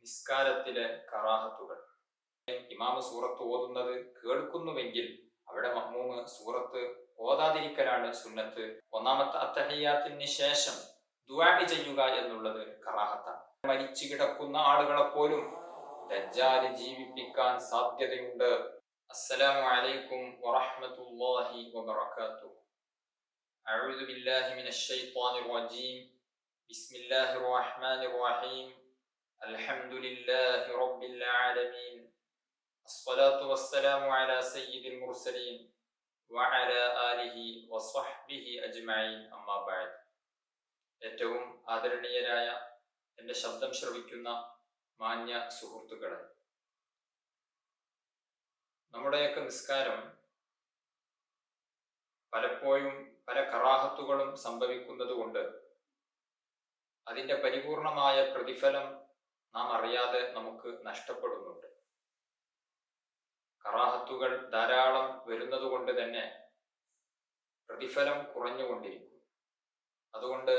നിസ്കാരത്തിലെ കറാഹത്തുകൾ. ഇമാമ് സൂറത്ത് ഓതുന്നത് കേൾക്കുന്നുവെങ്കിൽ അവിടെ മഅ്മൂമ് സൂറത്ത് ഓതാതിരിക്കലാണ് സുന്നത്ത്. ഒന്നാമത്തെ അത്തഹിയ്യാത്തിന് ശേഷം ദുആ ചെയ്യുക എന്നുള്ളത് കറാഹത്താണ്. മരിച്ചു കിടക്കുന്ന ആളുകളെ പോലും ദജ്ജാൽ ജീവിപ്പിക്കാൻ സാധ്യതയുണ്ട്. അസ്സലാമു അലൈക്കും വറഹ്മത്തുള്ളാഹി വബറകാതുഹു. അഊദു ബില്ലാഹി മിനശ് ശൈത്വാനിർ റജീം. ബിസ്മില്ലാഹിർ റഹ്മാനിർ റഹീം. അൽഹംദുലില്ലാഹി റബ്ബിൽ ആലമീൻ. അസ്സലാത്തു വസ്സലാമു അലാ സയ്യിദിൽ മുർസലീൻ വഅലാ ആലിഹി വസ്വഹ്ബിഹി അജ്മഈൻ. അമ്മാ ബഅദ്. ഏറ്റവും ആദരണീയരായ എൻ്റെ ശബ്ദം ശ്രവിക്കുന്ന മാന്യ സുഹൃത്തുക്കളെ, നമ്മുടെയൊക്കെ നിസ്കാരം പലപ്പോഴും പല കറാഹത്തുകളും സംഭവിക്കുന്നത് കൊണ്ട് അതിൻ്റെ പരിപൂർണമായ പ്രതിഫലം നാം അറിയാതെ നമുക്ക് നഷ്ടപ്പെടുന്നുണ്ട്. കറാഹത്തുകൾ ധാരാളം വരുന്നത് കൊണ്ട് തന്നെ പ്രതിഫലം കുറഞ്ഞുകൊണ്ടിരിക്കും. അതുകൊണ്ട്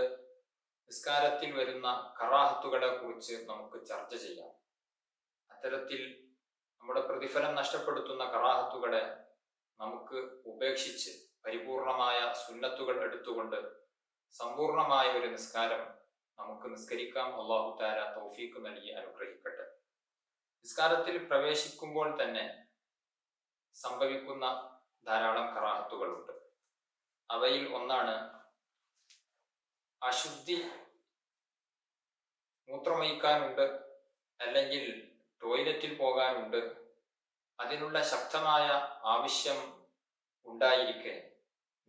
നിസ്കാരത്തിൽ വരുന്ന കറാഹത്തുകളെ കുറിച്ച് നമുക്ക് ചർച്ച ചെയ്യാം. അത്തരത്തിൽ നമ്മുടെ പ്രതിഫലം നഷ്ടപ്പെടുത്തുന്ന കറാഹത്തുകളെ നമുക്ക് ഉപേക്ഷിച്ച് പരിപൂർണമായ സുന്നത്തുകൾ എടുത്തുകൊണ്ട് സമ്പൂർണമായ ഒരു നിസ്കാരം നമുക്ക് നിസ്കരിക്കാം. അല്ലാഹു തആല തൗഫീഖ് നൽകി അനുഗ്രഹിക്കട്ടെ. നിസ്കാരത്തിൽ പ്രവേശിക്കുമ്പോൾ തന്നെ സംഭവിക്കുന്ന ധാരാളം കറാഹത്തുകളുണ്ട്. അവയിൽ ഒന്നാണ് അശുദ്ധി. മൂത്രമൊഴിക്കാനുണ്ട്, അല്ലെങ്കിൽ ടോയ്ലറ്റിൽ പോകാനുണ്ട്, അതിനുള്ള ശക്തമായ ആവശ്യം ഉണ്ടായിരിക്കെ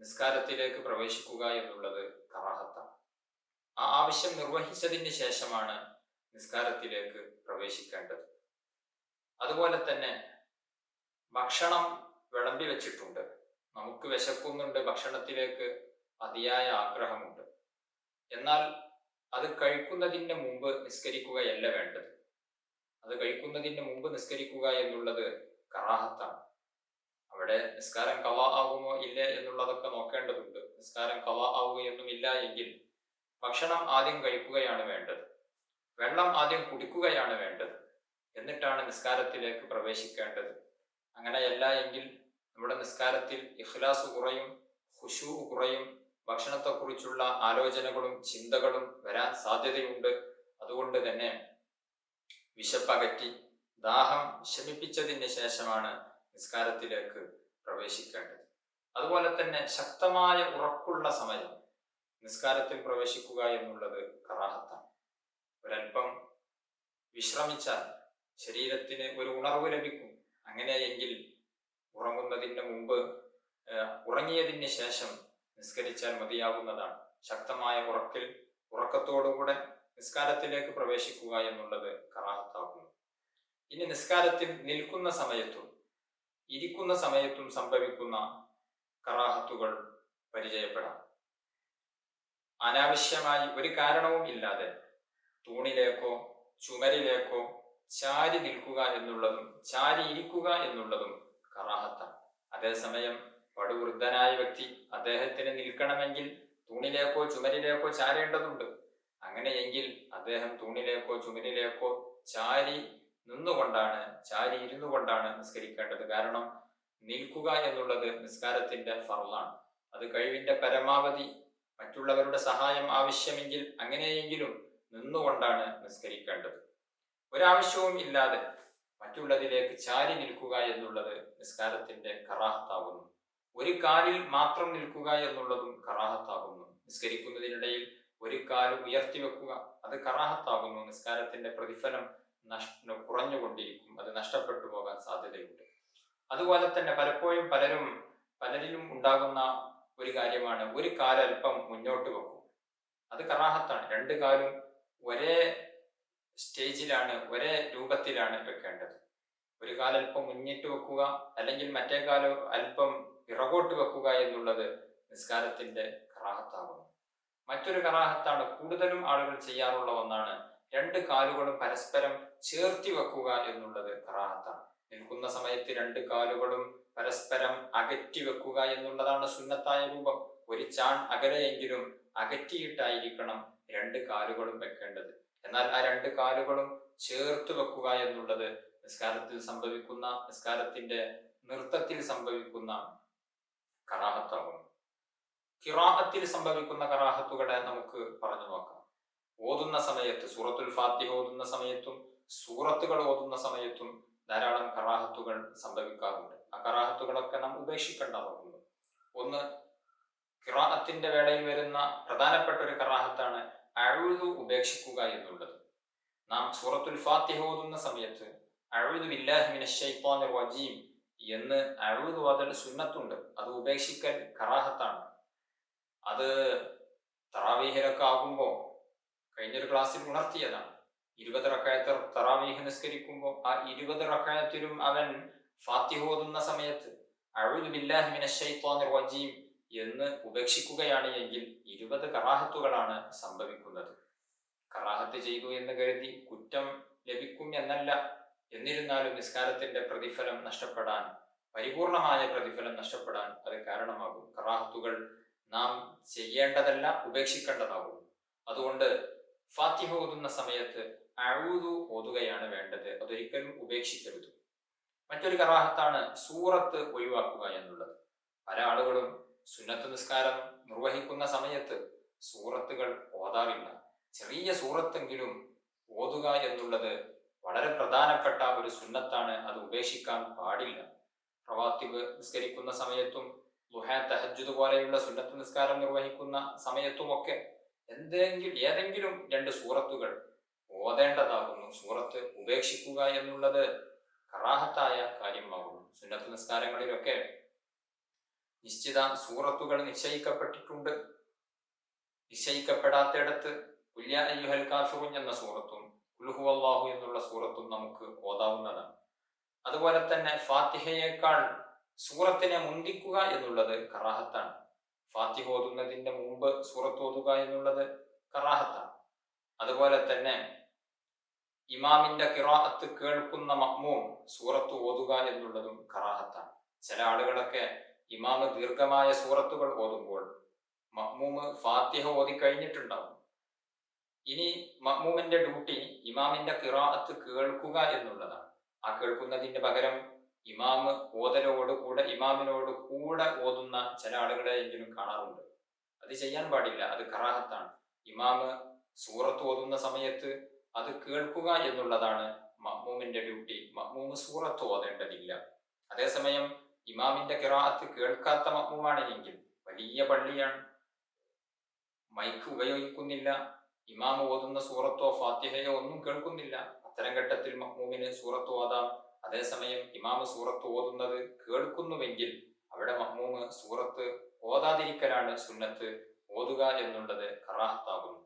നിസ്കാരത്തിലേക്ക് പ്രവേശിക്കുക എന്നുള്ളത് കറാഹത്താണ്. ആ ആവശ്യം നിർവഹിച്ചതിന് ശേഷമാണ് നിസ്കാരത്തിലേക്ക് പ്രവേശിക്കേണ്ടത്. അതുപോലെ തന്നെ ഭക്ഷണം വിളമ്പി വെച്ചിട്ടുണ്ട്, നമുക്ക് വിശക്കുന്നുണ്ട്, ഭക്ഷണത്തിലേക്ക് അതിയായ ആഗ്രഹമുണ്ട്, എന്നാൽ അത് കഴിക്കുന്നതിന് മുമ്പ് നിസ്കരിക്കുകയല്ല വേണ്ടത്. അത് കഴിക്കുന്നതിന് മുമ്പ് നിസ്കരിക്കുക എന്നുള്ളത് കറാഹത്താണ്. അവിടെ നിസ്കാരം ഖളാ ആകുമോ ഇല്ല എന്നുള്ളതൊക്കെ നോക്കേണ്ടതുണ്ട്. നിസ്കാരം ഖളാ ആവുകയൊന്നും ഇല്ല എങ്കിൽ ഭക്ഷണം ആദ്യം കഴിക്കുകയാണ് വേണ്ടത്, വെള്ളം ആദ്യം കുടിക്കുകയാണ് വേണ്ടത്, എന്നിട്ടാണ് നിസ്കാരത്തിലേക്ക് പ്രവേശിക്കേണ്ടത്. അങ്ങനെയല്ല എങ്കിൽ നമ്മുടെ നിസ്കാരത്തിൽ ഇഖ്ലാസ് കുറയും, ഖുശൂ കുറയും, ഭക്ഷണത്തെക്കുറിച്ചുള്ള ആലോചനകളും ചിന്തകളും വരാൻ സാധ്യതയുണ്ട്. അതുകൊണ്ട് തന്നെ വിശപ്പകറ്റി ദാഹം ശമിപ്പിച്ചതിന് ശേഷമാണ് നിസ്കാരത്തിലേക്ക് പ്രവേശിക്കേണ്ടത്. അതുപോലെ തന്നെ ശക്തമായ ഉറക്കുള്ള സമയം നിസ്കാരത്തിൽ പ്രവേശിക്കുക എന്നുള്ളത് കറാഹത്താണ്. ഒരൽപ്പം വിശ്രമിച്ചാൽ ശരീരത്തിന് ഒരു ഉണർവ് ലഭിക്കും. അങ്ങനെയെങ്കിൽ ഉറങ്ങുന്നതിന് മുമ്പ് ഉറങ്ങിയതിന് ശേഷം നിസ്കരിച്ചാൽ മതിയാകുന്നതാണ്. ശക്തമായ ഉറക്കത്തോടുകൂടെ നിസ്കാരത്തിലേക്ക് പ്രവേശിക്കുക എന്നുള്ളത് കറാഹത്താക്കുന്നു. ഇനി നിസ്കാരത്തിൽ നിൽക്കുന്ന സമയത്തും ഇരിക്കുന്ന സമയത്തും സംഭവിക്കുന്ന കറാഹത്തുകൾ പരിചയപ്പെടാം. അനാവശ്യമായി ഒരു കാരണവും ഇല്ലാതെ തൂണിലേക്കോ ചുമരിലേക്കോ ചാരി നിൽക്കുക എന്നുള്ളതും ചാരി ഇരിക്കുക എന്നുള്ളതും കറാഹത്താണ്. അതേസമയം പടുവൃദ്ധനായ വ്യക്തി, അദ്ദേഹത്തിന് നിൽക്കണമെങ്കിൽ തൂണിലേക്കോ ചുമരിലേക്കോ ചാരേണ്ടതുണ്ട്. അങ്ങനെയെങ്കിൽ അദ്ദേഹം തൂണിലേക്കോ ചുമരിലേക്കോ ചാരി ഇരുന്നു കൊണ്ടാണ് നിസ്കരിക്കേണ്ടത്. കാരണം നിൽക്കുക എന്നുള്ളത് നിസ്കാരത്തിന്റെ ഫർളാണ്. അത് കഴിവിന്റെ പരമാവധി മറ്റുള്ളവരുടെ സഹായം ആവശ്യമെങ്കിൽ അങ്ങനെയെങ്കിലും നിന്നുകൊണ്ടാണ് നിസ്കരിക്കേണ്ടത്. ഒരാവശ്യവും ഇല്ലാതെ മറ്റുള്ളതിലേക്ക് ചാരി നിൽക്കുക എന്നുള്ളത് നിസ്കാരത്തിന്റെ കറാഹത്താകുന്നു. ഒരു കാലിൽ മാത്രം നിൽക്കുക എന്നുള്ളതും കറാഹത്താകുന്നു. നിസ്കരിക്കുന്നതിനിടയിൽ ഒരു കാല് ഉയർത്തി വെക്കുക, അത് കറാഹത്താകുന്നു. നിസ്കാരത്തിന്റെ പ്രതിഫലം കുറഞ്ഞുകൊണ്ടിരിക്കും, അത് നഷ്ടപ്പെട്ടു പോകാൻ സാധ്യതയുണ്ട്. അതുപോലെ തന്നെ പലപ്പോഴും പലരിലും ഉണ്ടാകുന്ന ഒരു കാര്യമാണ് ഒരു കാല് അല്പം മുന്നോട്ട് വെക്കും. അത് കറാഹത്താണ്. രണ്ട് കാലും ഒരേ സ്റ്റേജിലാണ്, ഒരേ രൂപത്തിലാണ് വെക്കേണ്ടത്. ഒരു കാലൽപ്പം മുന്നിട്ട് വെക്കുക, അല്ലെങ്കിൽ മറ്റേ കാലം അല്പം പിറകോട്ട് വെക്കുക എന്നുള്ളത് നിസ്കാരത്തിന്റെ കറാഹത്താകുന്നു. മറ്റൊരു കറാഹത്താണ്, കൂടുതലും ആളുകൾ ചെയ്യാറുള്ള ഒന്നാണ്, രണ്ട് കാലുകളും പരസ്പരം ചേർത്തി വെക്കുക എന്നുള്ളത് കറാഹത്താണ്. നിൽക്കുന്ന സമയത്ത് രണ്ട് കാലുകളും പരസ്പരം അകറ്റി വെക്കുക എന്നുള്ളതാണ് സുന്നത്തായ രൂപം. ഒരു ചാൺ അകലെയെങ്കിലും അകറ്റിയിട്ടായിരിക്കണം രണ്ട് കാലുകളും വെക്കേണ്ടത്. എന്നാൽ ആ രണ്ട് കാലുകളും ചേർത്ത് വെക്കുക എന്നുള്ളത് നിസ്കാരത്തിന്റെ നൃത്തത്തിൽ സംഭവിക്കുന്ന കറാഹത്താകുന്നു. ഖിറാഅത്തിൽ സംഭവിക്കുന്ന കറാഹത്തുകളെ നമുക്ക് പറഞ്ഞു നോക്കാം. ഓതുന്ന സമയത്ത്, സൂറത്തുൽ ഫാത്തിഹ ഓതുന്ന സമയത്തും സൂറത്തുകൾ ഓതുന്ന സമയത്തും ധാരാളം കറാഹത്തുകൾ സംഭവിക്കാറുണ്ട്. ആ കറാഹത്തുകളൊക്കെ നാം ഉപേക്ഷിക്കേണ്ടതാകുന്നു. ഒന്ന്, ഖിറാഅത്തിന്റെ വേളയിൽ വരുന്ന പ്രധാനപ്പെട്ട ഒരു കറാഹത്താണ് അഊദു ഉപേക്ഷിക്കുക എന്നുള്ളത്. നാം സൂറത്തുൽ ഫാത്തിഹ ഓതുന്ന സമയത്ത് അഊദു ബില്ലാഹി മിനശ് ശൈത്വാനിർ റജീം എന്ന് അഊദു ഓതൽ സുന്നത്തുണ്ട്. അത് ഉപേക്ഷിക്കൽ കറാഹത്താണ്. അത് തറാവീഹിലൊക്കെ ആകുമ്പോൾ കഴിഞ്ഞൊരു ക്ലാസ്സിൽ ഉണർത്തിയതാണ്. 20 റക്അത്ത് തറാവീഹ് നിസ്കരിക്കുമ്പോൾ ആ 20 റക്അത്തിലും അവൻ ഫാത്തിഹ ഓതുന്ന സമയത്ത് അഊദു ബില്ലാഹി മിനശ് ശൈത്വാനിർ റജീം എന്ന് ഉപേക്ഷിക്കുകയാണ് എങ്കിൽ 20 കറാഹത്തുകളാണ് സംഭവിക്കുന്നത്. കറാഹത്ത് ചെയ്തു എന്ന് കരുതി കുറ്റം ലഭിക്കും എന്നല്ല. എന്നിരുന്നാലും നിസ്കാരത്തിന്റെ പ്രതിഫലം നഷ്ടപ്പെടാൻ, പരിപൂർണമായ പ്രതിഫലം നഷ്ടപ്പെടാൻ അത് കാരണമാകും. കറാഹത്തുകൾ നാം ചെയ്യേണ്ടതല്ല, ഉപേക്ഷിക്കേണ്ടതാകും. അതുകൊണ്ട് ഫാത്തിഹ ഓതുന്ന സമയത്ത് അഊദു ഓതുകയാണ് വേണ്ടത്. അതൊരിക്കലും ഉപേക്ഷിക്കരുത്. മറ്റൊരു കറാഹത്താണ് സൂറത്ത് ഒഴിവാക്കുക എന്നുള്ളത്. പല ആളുകളും സുന്നത്ത് നിസ്കാരം നിർവഹിക്കുന്ന സമയത്ത് സൂറത്തുകൾ ഓതാറില്ല. ചെറിയ സൂറത്തെങ്കിലും ഓതുക എന്നുള്ളത് വളരെ പ്രധാനപ്പെട്ട ഒരു സുന്നത്താണ്. അത് ഉപേക്ഷിക്കാൻ പാടില്ല. റവാത്തിബ് നിസ്കരിക്കുന്ന സമയത്തും ദുഹാ, തഹജ്ജുദ് പോലെയുള്ള സുന്നത്ത് നിസ്കാരം നിർവഹിക്കുന്ന സമയത്തുമൊക്കെ ഏതെങ്കിലും 2 സൂറത്തുകൾ ഓതേണ്ടതാകുന്നു. സൂറത്ത് ഉപേക്ഷിക്കുക എന്നുള്ളത് കറാഹത്തായ കാര്യമാകുന്നു. സുന്നത്ത് നിസ്കാരങ്ങളിലൊക്കെ നിശ്ചിത സൂറത്തുകൾ നിശ്ചയിക്കപ്പെട്ടിട്ടുണ്ട്. നിശ്ചയിക്കപ്പെടാത്തിടത്ത് ഖുൽ യാ അയ്യുഹൽ കാഫിറൂൻ എന്ന സൂറത്തും ഖുൽ ഹുവല്ലാഹു എന്നുള്ള സൂറത്തും നമുക്ക് ഓതാവുന്നതാണ്. അതുപോലെ തന്നെ ഫാത്തിഹയേക്കാൾ സൂറത്തിനെ മുന്തിക്കുക എന്നുള്ളത് കറാഹത്താണ്. ഫാത്തിഹ ഓതുന്നതിന്റെ മുമ്പ് സൂറത്ത് ഓതുക എന്നുള്ളത് കറാഹത്താണ്. അതുപോലെ തന്നെ ഇമാമിന്റെ ഖിറാഅത്ത് കേൾക്കുന്ന മഅ്മൂം സൂറത്ത് ഓതുക എന്നുള്ളതും കറാഹത്താണ്. ചില ആളുകളൊക്കെ ഇമാമ് ദീർഘമായ സൂറത്തുകൾ ഓതുമ്പോൾ മഅ്മൂമ് ഫാത്തിഹ ഓതി കഴിഞ്ഞിട്ടുണ്ടാവും. ഇനി മഅ്മൂമിന്റെ ഡ്യൂട്ടി ഇമാമിന്റെ ഖിറാഅത്ത് കേൾക്കുക എന്നുള്ളതാണ്. ആ കേൾക്കുന്നതിന്റെ പകരം ഇമാമ് ഓതലോട് കൂടെ ഇമാമിനോട് കൂടെ ഓതുന്ന ചില ആളുകളെ എങ്കിലും കാണാറുണ്ട്. അത് ചെയ്യാൻ പാടില്ല. അത് കറാഹത്താണ്. ഇമാമ് സൂറത്ത് ഓതുന്ന സമയത്ത് അത് കേൾക്കുക എന്നുള്ളതാണ് മഅ്മൂമിന്റെ ഡ്യൂട്ടി. മഅ്മൂമ് സൂറത്ത് ഓതേണ്ടതില്ല. അതേസമയം ഇമാമിന്റെ ഖിറാഅത്ത് കേൾക്കാത്ത മഅ്മൂമാണ് എങ്കിൽ, വലിയ പള്ളിയാണ്, മൈക്ക് ഉപയോഗിക്കുന്നില്ല, ഇമാമ് ഓതുന്ന സൂറത്തോ ഫാത്തിഹയോ ഒന്നും കേൾക്കുന്നില്ല, അത്തരം ഘട്ടത്തിൽ മഅ്മൂമിന് സൂറത്ത് ഓതാം. അതേസമയം ഇമാമ് സൂറത്ത് ഓതുന്നത് കേൾക്കുന്നുവെങ്കിൽ അവിടെ മഅ്മൂമ് സൂറത്ത് ഓതാതിരിക്കലാണ് സുന്നത്ത്. ഓതുക എന്നുള്ളത് കറാഹത്താകുന്നു.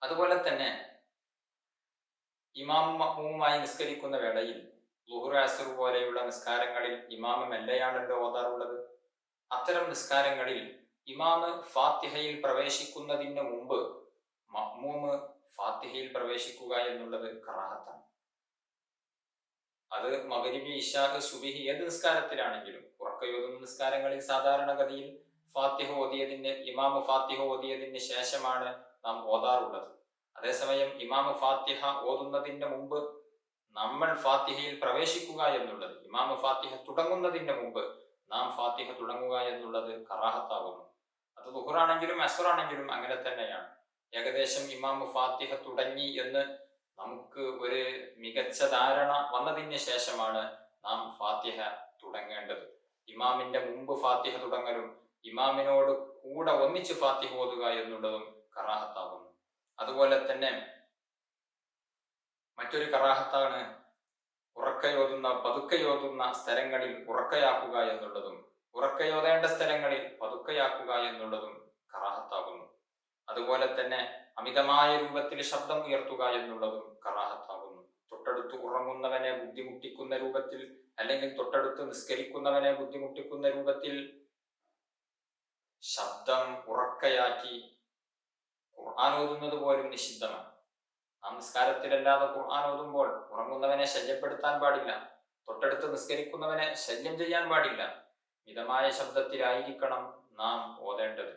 അതുപോലെ തന്നെ ഇമാം മഅ്മൂമുമായി നിസ്കരിക്കുന്ന വേളയിൽ ളുഹ്ർ, അസ്ർ പോലെയുള്ള നിസ്കാരങ്ങളിൽ ഇമാമ് മെല്ലെയാണല്ലോ ഓതാറുള്ളത്. അത്തരം നിസ്കാരങ്ങളിൽ ഇമാമ് ഫാത്തിഹയിൽ പ്രവേശിക്കുന്നതിന് മുമ്പ് മഅ്മൂമ് ഫാത്തിഹയിൽ പ്രവേശിക്കുക എന്നുള്ളത് കറാഹത്താണ്. അത് മഗ്രിബ്, ഇശാ, സുബ്ഹി ഏത് നിസ്കാരത്തിലാണെങ്കിലും ഉറക്കയോതുന്ന നിസ്കാരങ്ങളിൽ സാധാരണഗതിയിൽ ഇമാമ് ഫാത്തിഹ ഓതിയതിന് ശേഷമാണ് നാം ഓതാറുള്ളത്. അതേസമയം ഇമാമ് ഫാത്തിഹ ഓതുന്നതിന്റെ മുമ്പ് നമ്മൾ ഫാത്തിഹയിൽ പ്രവേശിക്കുക എന്നുള്ളത്, ഇമാമ് ഫാത്തിഹ തുടങ്ങുന്നതിന്റെ മുമ്പ് നാം ഫാത്തിഹ തുടങ്ങുക എന്നുള്ളത് കറാഹത്താകുന്നു. അത് ളുഹ്റാണെങ്കിലും അസ്റാണെങ്കിലും അങ്ങനെ തന്നെയാണ്. ഏകദേശം ഇമാമ് ഫാത്തിഹ തുടങ്ങി എന്ന് നമുക്ക് ഒരു മികച്ച ധാരണ വന്നതിന് ശേഷമാണ് നാം ഫാത്തിഹ തുടങ്ങേണ്ടത്. ഇമാമിന്റെ മുമ്പ് ഫാത്തിഹ തുടങ്ങലും ഇമാമിനോട് കൂടെ ഒന്നിച്ച് ഫാത്തിഹ ഓതുക എന്നുള്ളതും കറാഹത്താകുന്നു. അതുപോലെ തന്നെ മറ്റൊരു കറാഹത്താണ് പതുക്കയോതുന്ന സ്ഥലങ്ങളിൽ ഉറക്കയാക്കുക എന്നുള്ളതും ഉറക്കയോതേണ്ട സ്ഥലങ്ങളിൽ പതുക്കയാക്കുക എന്നുള്ളതും കറാഹത്താകുന്നു. അതുപോലെ തന്നെ അമിതമായ രൂപത്തിൽ ശബ്ദം ഉയർത്തുക എന്നുള്ളതും കറാഹത്താകുന്നു. തൊട്ടടുത്ത് ഉറങ്ങുന്നവനെ ബുദ്ധിമുട്ടിക്കുന്ന രൂപത്തിൽ, അല്ലെങ്കിൽ തൊട്ടടുത്ത് നിസ്കരിക്കുന്നവനെ ബുദ്ധിമുട്ടിക്കുന്ന രൂപത്തിൽ ശബ്ദം ഉറക്കയാക്കി ഖുർആൻ ഓതുന്നത് പോലും നിഷിദ്ധമാണ്. നാം നിസ്കാരത്തിലല്ലാതെ ഖുർആൻ ഓതുമ്പോൾ ഉറങ്ങുന്നവനെ ശല്യപ്പെടുത്താൻ പാടില്ല. തൊട്ടടുത്ത് നിസ്കരിക്കുന്നവനെ ശല്യം ചെയ്യാൻ പാടില്ല. മിതമായ ശബ്ദത്തിലായിരിക്കണം നാം ഓതേണ്ടത്.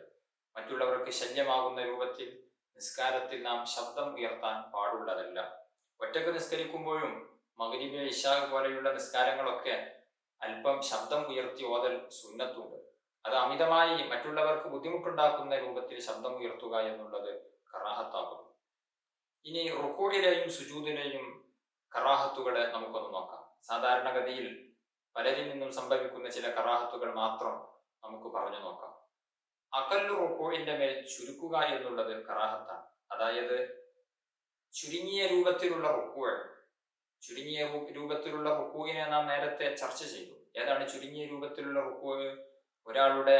മറ്റുള്ളവർക്ക് ശല്യമാകുന്ന രൂപത്തിൽ നിസ്കാരത്തിൽ നാം ശബ്ദം ഉയർത്താൻ പാടുള്ളതല്ല. ഒറ്റക്ക് നിസ്കരിക്കുമ്പോഴും മഗ്‌രിബ് ഇശാ പോലെയുള്ള നിസ്കാരങ്ങളൊക്കെ അല്പം ശബ്ദം ഉയർത്തി ഓതൽ സുന്നത്തുണ്ട്. അത് അമിതമായി മറ്റുള്ളവർക്ക് ബുദ്ധിമുട്ടുണ്ടാക്കുന്ന രൂപത്തിൽ ശബ്ദം ഉയർത്തുക എന്നുള്ളത് കറാഹത്താകുന്നു. ഇനി റുക്കൂഇലെയും സുജൂദിലെയും കറാഹത്തുകളെ നമുക്കൊന്ന് നോക്കാം. സാധാരണഗതിയിൽ പലരിൽ നിന്നും സംഭവിക്കുന്ന ചില കറാഹത്തുകൾ മാത്രം നമുക്ക് പറഞ്ഞു നോക്കാം. അഖല്ലു റുക്കൂഇന്റെ മേൽ ചുരുക്കുക എന്നുള്ളത് കറാഹത്താണ്. അതായത് ചുരുങ്ങിയ രൂപത്തിലുള്ള റുക്കൂഅ്. ചുരുങ്ങിയ രൂപത്തിലുള്ള റുക്കൂഇനെ നാം നേരത്തെ ചർച്ച ചെയ്തു. ഏതാണ് ചുരുങ്ങിയ രൂപത്തിലുള്ള റുക്കൂഅ്? ഒരാളുടെ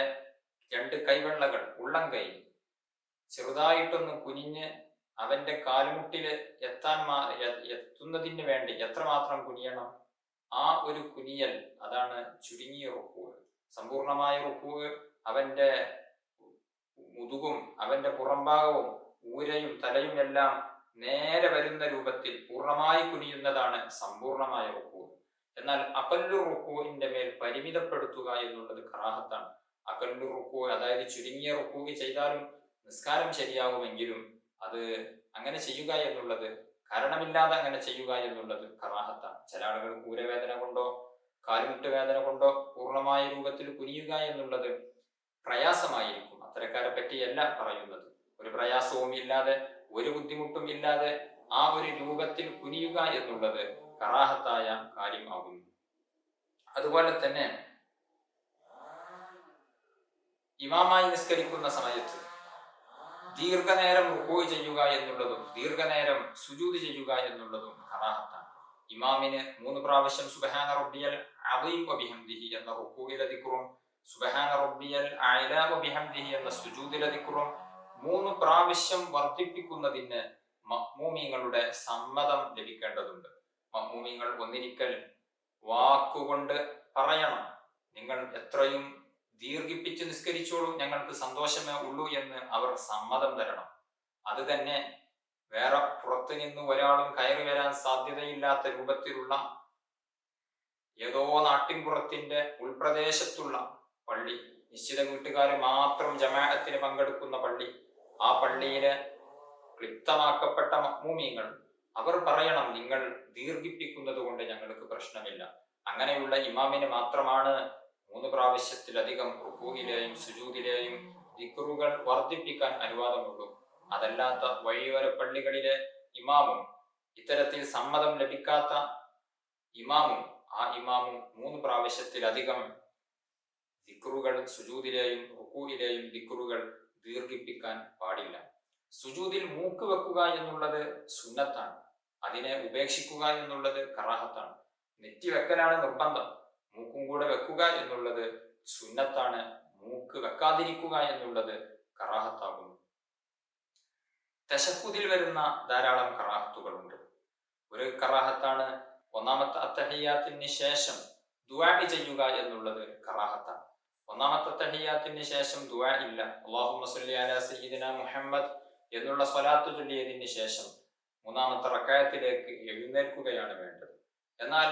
രണ്ട് കൈവെള്ളകൾ, ഉള്ളം കൈ ചെറുതായിട്ടൊന്ന് കുനിഞ്ഞ് അവന്റെ കാൽമുട്ടില് എത്തുന്നതിന് വേണ്ടി എത്രമാത്രം കുനിയണം, ആ ഒരു കുനിയൽ, അതാണ് ചുരുങ്ങിയ റുക്കൂഅ്. സമ്പൂർണമായ റുക്കൂഅ് അവന്റെ മുതുകും അവന്റെ പുറംഭാഗവും ഊരയും തലയും എല്ലാം നേരെ വരുന്ന രൂപത്തിൽ പൂർണ്ണമായി കുനിയുന്നതാണ് സമ്പൂർണമായ റുക്കൂഅ്. എന്നാൽ അഖല്ലു റുക്കൂഇന്റെ മേൽ പരിമിതപ്പെടുത്തുക എന്നുള്ളത് കറാഹത്താണ്. അഖല്ലു റുക്കൂഅ്, അതായത് ചുരുങ്ങിയ റുക്കൂഅ് ചെയ്താലും നിസ്കാരം ശരിയാകുമെങ്കിലും അത് അങ്ങനെ ചെയ്യുക എന്നുള്ളത്, കാരണമില്ലാതെ അങ്ങനെ ചെയ്യുക എന്നുള്ളത് കറാഹത്താണ്. ചില ആളുകൾ ഊരവേദന കൊണ്ടോ കാൽമുട്ട് വേദന കൊണ്ടോ പൂർണ്ണമായ രൂപത്തിൽ കുനിയുക എന്നുള്ളത് പ്രയാസമായിരിക്കും. അത്തരക്കാരെ പറ്റിയല്ല പറയുന്നത്. ഒരു പ്രയാസവും ഇല്ലാതെ ഒരു ബുദ്ധിമുട്ടും ഇല്ലാതെ ആ ഒരു രൂപത്തിൽ കുനിയുക എന്നുള്ളത് കറാഹത്തായ കാര്യമാകുന്നു. അതുപോലെ തന്നെ ഇമാമായി നിസ്കരിക്കുന്ന സമയത്ത് ദീർഘനേരം റുക്കൂഅ് ചെയ്യുക എന്നുള്ളതും ദീർഘനേരം സുജൂദ് ചെയ്യുക എന്നുള്ളതും കറാഹത്താണ്. ഇമാമിന് 3 പ്രാവശ്യം സുബ്ഹാന റബ്ബിയൽ അദീം വബിഹംദിഹി എന്ന റുക്കൂഇലെ ദിക്റും സുബ്ഹാന റബ്ബിയൽ അഅ്ലാ വബിഹംദിഹി എന്ന സുജൂദിലെ ദിക്റും 3 പ്രാവശ്യം വർദ്ധിപ്പിക്കുന്നതിന് മഅ്മൂമീങ്ങളുടെ സമ്മതം ലഭിക്കേണ്ടതുണ്ട്. മഅ്മൂമീങ്ങൾ ഒന്നിരിക്കൽ വാക്കുകൊണ്ട് പറയണം, നിങ്ങൾ എത്രയും ദീർഘിപ്പിച്ച് നിസ്കരിച്ചോളൂ, ഞങ്ങൾക്ക് സന്തോഷമേ ഉള്ളൂ എന്ന് അവർ സമ്മതം തരണം. അത് തന്നെ വേറെ പുറത്തു നിന്ന് ഒരാളും കയറി വരാൻ സാധ്യതയില്ലാത്ത രൂപത്തിലുള്ള ഏതോ നാട്ടിൻപുറത്തിന്റെ ഉൾപ്രദേശത്തുള്ള പള്ളി, നിശ്ചിത വീട്ടുകാർ മാത്രം ജമാഅത്തിന് പങ്കെടുക്കുന്ന പള്ളി, ആ പള്ളിയിലെ ക്ലിപ്തമാക്കപ്പെട്ട മഅ്മൂമീങ്ങൾ അവർ പറയണം, നിങ്ങൾ ദീർഘിപ്പിക്കുന്നത് കൊണ്ട് ഞങ്ങൾക്ക് പ്രശ്നമില്ല. അങ്ങനെയുള്ള ഇമാമിന് മാത്രമാണ് 3 പ്രാവശ്യത്തിലധികം റുക്കൂഇലെയും സുജൂദിലെയും ദിക്റുകൾ വർദ്ധിപ്പിക്കാൻ അനുവാദമുള്ളൂ. അതല്ലാത്ത വഴിയോര പള്ളികളിലെ ഇമാമും ഇത്തരത്തിൽ സമ്മതം ലഭിക്കാത്ത ഇമാമും ആ ഇമാമും 3 പ്രാവശ്യത്തിലധികം ദിക്റുകൾ, സുജൂദിലെയും റുക്കൂഇലെയും ദിക്റുകൾ ദീർഘിപ്പിക്കാൻ പാടില്ല. സുജൂദിൽ മൂക്ക് വെക്കുക എന്നുള്ളത് സുന്നത്താണ്. അതിനെ ഉപേക്ഷിക്കുക എന്നുള്ളത് കറാഹത്താണ്. നെറ്റി വെക്കലാണ് നിർബന്ധം, മൂക്കും കൂടെ വെക്കുക എന്നുള്ളത് സുന്നത്താണ്. മൂക്ക് വെക്കാതിരിക്കുക എന്നുള്ളത് കറാഹത്താകുന്നു. തശഹ്ഹുദിൽ വരുന്ന ധാരാളം കറാഹത്തുകളുണ്ട്. ഒരു കറാഹത്താണ് ഒന്നാമത്തെ അത്തഹിയ്യാത്തിന് ശേഷം ദുആ ചെയ്യുക എന്നുള്ളത് കറാഹത്താണ്. ഒന്നാമത്തെ അത്തഹിയ്യാത്തിന് ശേഷം ദുആ ഇല്ല. അല്ലാഹുമ്മ സ്വല്ലി അലാ സയ്യിദിനാ മുഹമ്മദ് എന്നുള്ള സ്വലാത്ത് ചൊല്ലിയതിന് ശേഷം 3-ാമത്തെ റക്അത്തിലേക്ക് എഴുന്നേൽക്കുകയാണ് വേണ്ടത്. എന്നാൽ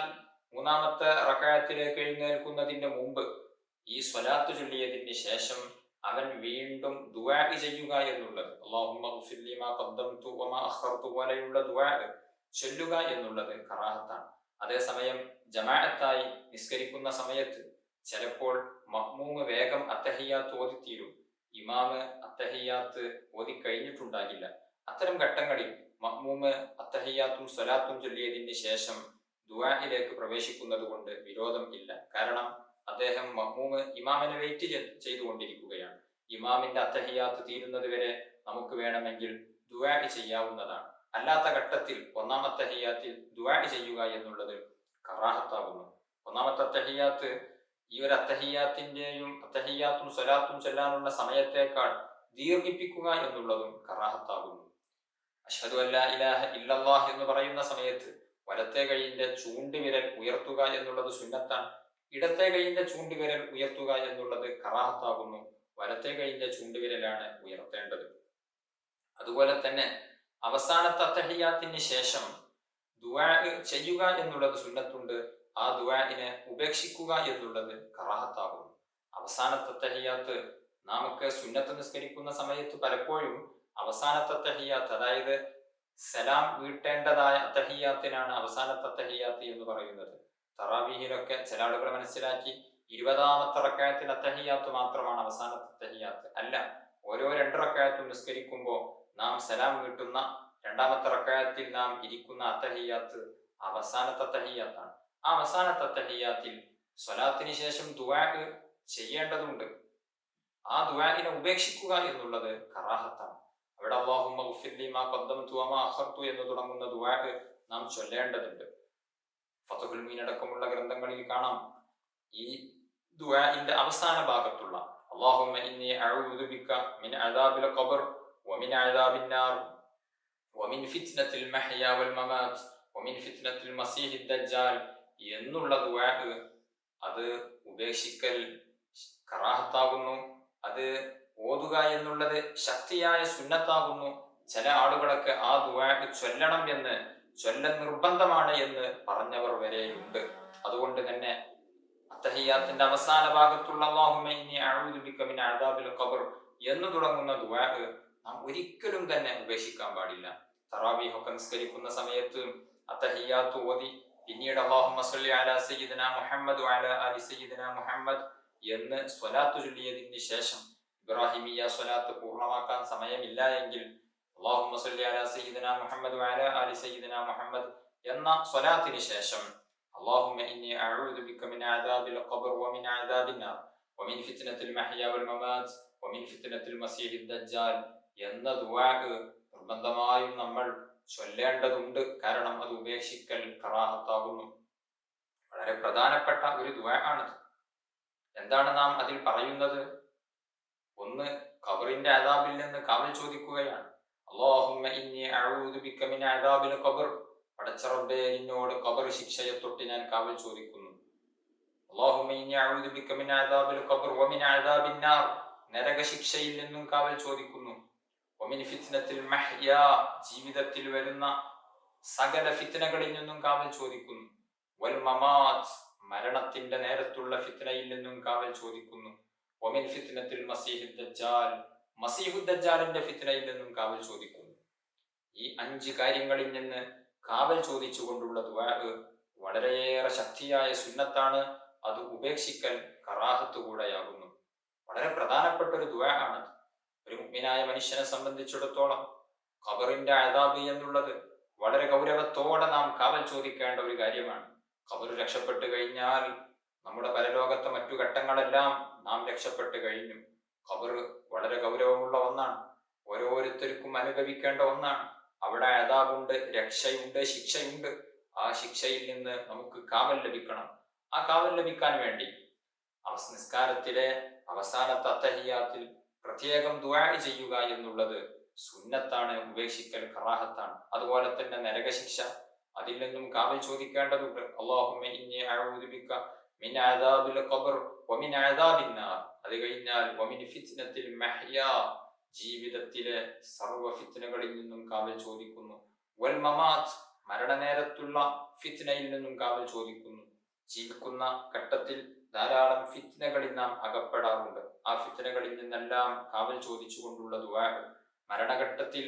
3-ാമത്തെ റക്അത്തിലേക്ക് എഴുന്നേൽക്കുന്നതിന്റെ മുമ്പ് ഈ സ്വലാത്ത് ചൊല്ലിയതിന് ശേഷം അവൻ വീണ്ടും ദുആ ചെയ്യുക എന്നുള്ളത്, അല്ലാഹുമ്മ ഗ്ഫിർ ലി മാ ഖദ്ദംതു വമാ അഖർതു പോലെയുള്ള ദുആ ചൊല്ലുക എന്നുള്ളത് കറാഹത്താണ്. അതേസമയം ജമാഅത്തായി നിസ്കരിക്കുന്ന സമയത്ത് ചിലപ്പോൾ മഅ്മൂമ് വേഗം അത്തഹിയ്യാത്ത് ഓതിത്തീരും, ഇമാമ് അത്തഹിയ്യാത്ത് ഓതി കഴിഞ്ഞിട്ടുണ്ടാകില്ല. അത്തരം ഘട്ടങ്ങളിൽ മഅ്മൂമ് അത്തഹിയ്യാത്തും സ്വലാത്തും ചൊല്ലിയതിന് ശേഷം ദുആഇലേക്ക് പ്രവേശിക്കുന്നത് കൊണ്ട് വിരോധം ഇല്ല. കാരണം അദ്ദേഹം മഅ്മൂമ് ഇമാമിനെ വെയിറ്റ് ചെയ്തുകൊണ്ടിരിക്കുകയാണ്. ഇമാമിന്റെ അത്തഹിയ്യാത്ത് തീരുന്നത് വരെ നമുക്ക് വേണമെങ്കിൽ ദുആ ചെയ്യാവുന്നതാണ്. അല്ലാത്ത ഘട്ടത്തിൽ 1-ാമത്തെ അത്തഹിയ്യാത്തിൽ ദുആ ചെയ്യുക എന്നുള്ളത് കറാഹത്താകുന്നു. 1-ാമത്തെ അത്തഹിയ്യാത്ത് ഈ ഒരു അത്തഹിയ്യാത്തും സ്വലാത്തും ചൊല്ലാനുള്ള സമയത്തേക്കാൾ ദീർഘിപ്പിക്കുക എന്നുള്ളതും കറാഹത്താകുന്നു. അശ്ഹദു അല്ലാ ഇലാഹ ഇല്ലല്ലാഹ് എന്ന് പറയുന്ന സമയത്ത് വലത്തെ കൈയിന്റെ ചൂണ്ടുവിരൽ ഉയർത്തുക എന്നുള്ളത് സുന്നത്താണ്. ഇടത്തെ കൈയിന്റെ ചൂണ്ടുവിരൽ ഉയർത്തുക എന്നുള്ളത് കറാഹത്താകുന്നു. വലത്തെ കൈയിന്റെ ചൂണ്ടുവിരലാണ് ഉയർത്തേണ്ടത്. അതുപോലെ തന്നെ അവസാനത്തെ അത്തഹിയ്യാത്തിന് ശേഷം ദുആ ചെയ്യുക എന്നുള്ളത് സുന്നത്തുണ്ട്. ആ ദുആഇനെ ഉപേക്ഷിക്കുക എന്നുള്ളത് കറാഹത്താകുന്നു. അവസാനത്തെ അത്തഹിയ്യാത്ത് നാമൊക്കെ സുന്നത്ത് നിസ്കരിക്കുന്ന സമയത്ത് പലപ്പോഴും അവസാനത്തെ അത്തഹിയ്യാത്ത്, അതായത് സലാം വീട്ടേണ്ടതായ അത്തഹിയാത്തിനാണ് അവസാനത്തെ അത്തഹിയാത്ത് എന്ന് പറയുന്നത്. തറാവീഹിലൊക്കെ ചില ആളുകൾ മനസ്സിലാക്കി 20ാമത്തെ റക്അത്തിൽ അത്തഹിയാത്ത് മാത്രമാണ് അവസാനത്തെ അത്തഹിയാത്ത്. അല്ല, ഓരോ 2 റക്അത്തും നിസ്കരിക്കുമ്പോൾ നാം സലാം വീട്ടുന്ന 2ാമത്തെ റക്അത്തിൽ നാം ഇരിക്കുന്ന അത്തഹിയാത്ത് അവസാനത്തെ അത്തഹിയാത്താണ്. ആ അവസാനത്തെ അത്തഹിയാത്തിൽ സ്വലാത്തിന് ശേഷം ദുആ ചെയ്യേണ്ടതുണ്ട്. ആ ദുആഇനെ ഉപേക്ഷിക്കുക എന്നുള്ളത് കറാഹത്താണ്. അവിടെ അല്ലാഹുമ്മ ഗ്ഫിർലി മാ ഖദ്ദംതു വമാ അഖർതു എന്ന് തുടങ്ങുന്ന ദുആ നാം ചൊല്ലേണ്ടതുണ്ട്. ഫത്ഹുൽ മീൻ അടക്കമുള്ള ഗ്രന്ഥങ്ങളിൽ കാണാം ഈ ദുആഇന്റെ അവസാന ഭാഗത്തുള്ള അല്ലാഹുമ്മ ഇന്നി അഊദു ബിക മിൻ അദാബിൽ ഖബർ വമിൻ അദാബിൻ നാർ വമിൻ ഫിത്നത്തിൽ മഹ്യാ വൽ മമാത് വമിൻ ഫിത്നത്തിൽ മസീഹി ദജ്ജാൽ എന്നുള്ള ദുആ അത് ഉപേക്ഷിക്കൽ കറാഹത്താകുന്നു. അത് ഓതുക എന്നുള്ളത് ശക്തിയായ സുന്നത്താകുന്നു. ചില ആളുകളൊക്കെ ആ ദുആ ചൊല്ലണം എന്ന്, ചൊല്ലൽ നിർബന്ധമാണ് എന്ന് പറഞ്ഞവർ വരെയുണ്ട്. അതുകൊണ്ട് തന്നെ അത്തഹിയാത്തിന്റെ അവസാന ഭാഗത്തുള്ള അല്ലാഹുമ്മ ഇന്നി അഊദു ബിക മിൻ അദാബിൽ ഖബർ എന്ന് തുടങ്ങുന്ന ദുആ നാം ഒരിക്കലും തന്നെ ഉപേക്ഷിക്കാൻ പാടില്ല. തറാവീഹ് ഒക്കെ നിസ്കരിക്കുന്ന സമയത്ത് അത്തഹിയാത്ത് ഓതി പിന്നീട് അല്ലാഹുമ്മ സ്വല്ലി അലാ സയ്യിദിനാ മുഹമ്മദ് വഅലാ ആലി സയ്യിദിനാ മുഹമ്മദ് എന്ന് സ്വലാത്ത് ചൊല്ലിയതിന് ശേഷം ഇബ്രാഹിമിയ സ്വലാത്ത് പൂർണ്ണമാക്കാൻ സമയമില്ല എങ്കിൽ അല്ലാഹുമ്മ സ്വല്ലി അലാ സയ്യിദിനാ മുഹമ്മദ് വഅലാ ആലി സയ്യിദിനാ മുഹമ്മദ് എന്ന സ്വലാത്തിന് ശേഷം അല്ലാഹുമ്മ ഇന്നി അഊദു ബിക മിൻ അദാബിൽ ഖബർ വമിൻ അദാബിൻ നാർ വമിൻ ഫിത്നത്തിൽ മഹ്യാ വൽ മമാത് വമിൻ ഫിത്നത്തിൽ മസീഹി ദജ്ജാൽ എന്ന ദുആ നിർബന്ധമായും നമ്മൾ ചൊല്ലേണ്ടതുണ്ട്. കാരണം അത് ഉപേക്ഷിക്കൽ കറാഹത്താകുന്നു. വളരെ പ്രധാനപ്പെട്ട ഒരു ദുആ ആണിത്. എന്താണ് നാം അതിൽ പറയുന്നത്? ഒന്ന്, ഖബറിന്റെ അദാബിൽ നിന്ന് കാവൽ ചോദിക്കുകയാണ്. അല്ലാഹുമ്മ ഇന്നി അഊദു ബിക മിൻ അദാബിൽ ഖബർ, പടച്ച റബ്ബേ നിന്നോട് ഖബർ ശിക്ഷയെ തൊട്ട് ഞാൻ കാവൽ ചോദിക്കുന്നു. അല്ലാഹുമ്മ ഇന്നി അഊദു ബിക മിൻ അദാബിൽ ഖബർ വമിൻ അദാബിൻ നാർ, നരക ശിക്ഷയിൽ നിന്നും കാവൽ ചോദിക്കുന്നു. വമിൻ ഫിത്നത്തിൽ മഹ്യാ, ജീവിതത്തിൽ വരുന്ന സകല ഫിത്നകളിൽ നിന്നും കാവൽ ചോദിക്കുന്നു. വൽ മമാത്, മരണത്തിന്റെ നേരത്തുള്ള ഫിത്നയിൽ നിന്നും കാവൽ ചോദിക്കുന്നു. വമിൻ ഫിത്നത്തിൽ മസീഹി ദജ്ജാൽ, മസീഹു ദജ്ജാലിന്റെ ഫിത്നയിൽ നിന്നും കാവൽ ചോദിക്കുന്നു. ഈ 5 കാര്യങ്ങളിൽ നിന്ന് കാവൽ ചോദിച്ചുകൊണ്ടുള്ള ദുആ വളരെയേറെ ശക്തിയായ സുന്നത്താണ്. അത് ഉപേക്ഷിക്കൽ കറാഹത്ത് കൂടെയാകുന്നു. വളരെ പ്രധാനപ്പെട്ട ഒരു ദുആ ആണ്. ഒരു മുഅ്മിനായ മനുഷ്യനെ സംബന്ധിച്ചിടത്തോളം ഖബറിന്റെ അദാബ് എന്നുള്ളത് വളരെ ഗൗരവത്തോടെ നാം കാവൽ ചോദിക്കേണ്ട ഒരു കാര്യമാണ്. ഖബർ രക്ഷപ്പെട്ടു കഴിഞ്ഞാൽ നമ്മുടെ പരലോകത്തെ മറ്റു ഘട്ടങ്ങളെല്ലാം നാം രക്ഷപ്പെട്ടു കഴിഞ്ഞു. ഖബർ വളരെ ഗൗരവമുള്ള ഒന്നാണ്, ഓരോരുത്തർക്കും അനുഭവിക്കേണ്ട ഒന്നാണ്. അവിടെ അദാബുണ്ട്, രക്ഷയുണ്ട്, ശിക്ഷയുണ്ട്. ആ ശിക്ഷയിൽ നിന്ന് നമുക്ക് കാവൽ ലഭിക്കണം. ആ കാവൽ ലഭിക്കാൻ വേണ്ടി നിസ്കാരത്തിലെ അവസാനത്തെ അത്തഹിയാത്തിൽ പ്രത്യേകം ദുആ ചെയ്യുക എന്നുള്ളത് സുന്നത്താണ്, ഉപേക്ഷിക്കൽ കറാഹത്താണ്. അതുപോലെ തന്നെ നരകശിക്ഷ, അതിൽ നിന്നും കാവൽ ചോദിക്കേണ്ടതുണ്ട്. അല്ലാഹുമ്മ ഇന്നി അഊദു ബിക മിൻ അദാബിൽ ഖബർ വമിൻ അദാബിൻ നാർ, അത് കഴിഞ്ഞാൽ വമിൻ ഫിത്നത്തിൽ മഹ്യാ, ജീവിതത്തിലെ സർവ്വ ഫിത്നകളിൽ നിന്നും കാവൽ ചോദിക്കുന്നു. വൽ മമാത്, മരണനേരത്തുള്ള ഫിത്നയിൽ നിന്നും കാവൽ ചോദിക്കുന്നു. ജീവിക്കുന്ന ഘട്ടത്തിൽ ധാരാളം ഫിത്നകളിൽ നാം അകപ്പെടാറുണ്ട്. ആ ഫിത്നകളിൽ നിന്നെല്ലാം കാവൽ ചോദിച്ചുകൊണ്ടുള്ള ദുആ. മരണഘട്ടത്തിൽ